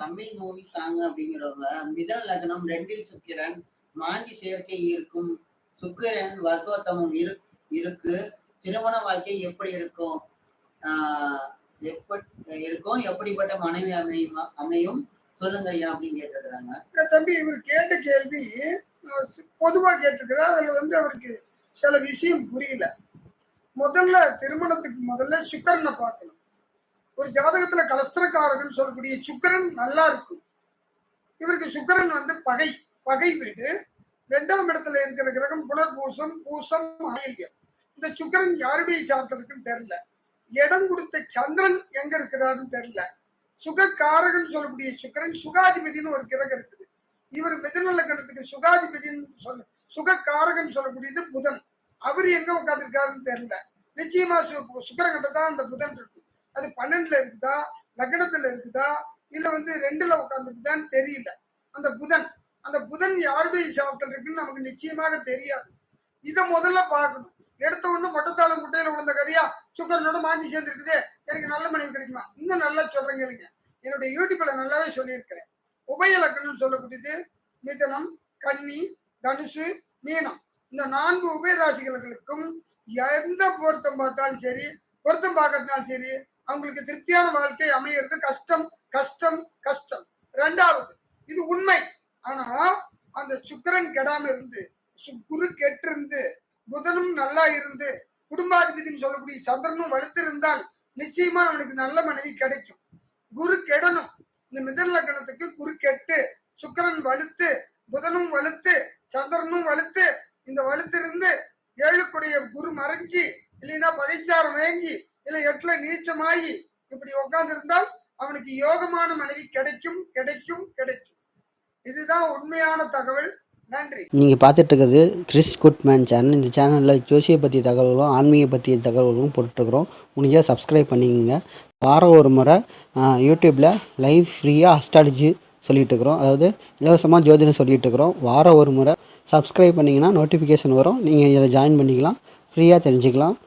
Tamil movie song அப்படிங்கிறவங்க மிதன லக்னம் 2ல் சுக்கிரன் மாந்தி சேர்க்கை இருக்கும், சுக்கிரன் வர்க்கோத்தமம் இருக்கு, திருமண வாழ்க்கை எப்படி இருக்கும், எப்படிப்பட்ட மனைவி அமையும் சொல்லுங்க ஐயா அப்படின்னு கேட்டிருக்கிறாங்க. தம்பி இவர் கேட்ட கேள்வி பொதுவா கேட்டிருக்கிறார். அதுல அவருக்கு சில விஷயம் புரியல. முதல்ல திருமணத்துக்கு முதல்ல சுக்கிரனை பார்க்கணும். ஒரு ஜாதகத்துல கலஸ்திரக்காரகன் சொல்லக்கூடிய சுக்கிரன் நல்லா இருக்கும். இவருக்கு சுக்கிரன் பகை வீடு. 2ஆம் இடத்துல இருக்கிற கிரகம் புனர்பூசம், பூசம், ஆயில்யம். இந்த சுக்கிரன் யாருடைய சார்த்ததுக்குன்னு தெரியல. இடம் கொடுத்த சந்திரன் எங்க இருக்கிறாருன்னு தெரியல. சுகக்காரகன் சொல்லக்கூடிய சுக்கிரன் சுகாதிபதினு ஒரு கிரகம் இருக்குது. இவர் மிதுன லக்னத்துக்கு சுகாதிபதினு சுகக்காரகன் சொல்லக்கூடியது புதன். அவர் எங்க உட்காந்துருக்காருன்னு தெரியல. நிச்சயமா சுக்கிரங்கிட்ட தான் அந்த புதன் இருக்கு. அது 12ல இருக்குதா, லக்னத்துல இருக்குதா, இல்ல 2ல உட்காந்துருக்குதான்னு தெரியல. அந்த புதன் யாருடைய சார்த்தல் இருக்குன்னு நமக்கு நிச்சயமாக தெரியாது. இதை முதல்ல பார்க்கணும். எடுத்த ஒண்ணு மொட்டத்தாளம் குட்டையில விழுந்த கதையா சுக்கரனோட மாந்தி சேர்ந்து இருக்குது, எனக்கு நல்ல மனைவி கிடைக்குமா? இன்னும் நல்லா சொல்றேங்க இல்லைங்க. என்னுடைய யூடியூப்ல நல்லாவே சொல்லியிருக்கிறேன். உபய லக்னம்னு சொல்லக்கூடியது மிதனம், கன்னி, தனுசு, மீனம். இந்த 4 உபயராசிகளுக்கும் எந்த பொருத்தம் பார்த்தாலும் சரி, பொருத்தம் பார்க்கறதுனாலும் சரி, அவங்களுக்கு திருப்தியான வாழ்க்கை அமையிறது கஷ்டம் கஷ்டம் கஷ்டம். 2வது இது உண்மை. ஆனா அந்த சுக்கிரன் கெடாம இருந்து, குரு கெட்டிருந்து, புதனும் நல்லா இருந்து, குடும்பாதிபதினு சொல்லக்கூடிய சந்திரனும் வலுத்து இருந்தால் நிச்சயமா அவனுக்கு நல்ல மனைவி கிடைக்கும். குரு கெடணும். இந்த மிதன லக்னத்துக்கு குரு கெட்டு, சுக்கிரன் வலுத்து, புதனும் வலுத்து, சந்திரனும் வலுத்து, இந்த வலுத்து இருந்து 7க்குடைய குரு மறைஞ்சி, இல்லைன்னா பகைச்சாரம் வாங்கி, இல்ல 8ல நீச்சமாகி இப்படி உட்கார்ந்து இருந்தால் அவனுக்கு யோகமான மனைவி கிடைக்கும் கிடைக்கும் கிடைக்கும். இதுதான் உண்மையான தகவல். நன்றி. நீங்கள் பார்த்துட்டு இருக்கிறது கிறிஸ் குட்மேன் சேனல். இந்த சேனலில் ஜோசியை பற்றிய தகவல்களும் ஆன்மீக பற்றிய தகவல்களும் போட்டுருக்குறோம். முடிஞ்சால் சப்ஸ்கிரைப் பண்ணிக்கோங்க. வாரம் ஒரு முறை யூடியூப்பில் லைவ் ஃப்ரீயாக அஸ்ட்ராலஜி சொல்லிகிட்டு இருக்கிறோம். அதாவது இலவசமாக ஜோதிடம் சொல்லிகிட்டு இருக்கிறோம். வாரம் ஒரு முறை சப்ஸ்கிரைப் பண்ணிங்கன்னா நோட்டிஃபிகேஷன் வரும். நீங்கள் இதில் ஜாயின் பண்ணிக்கலாம், ஃப்ரீயாக தெரிஞ்சுக்கலாம்.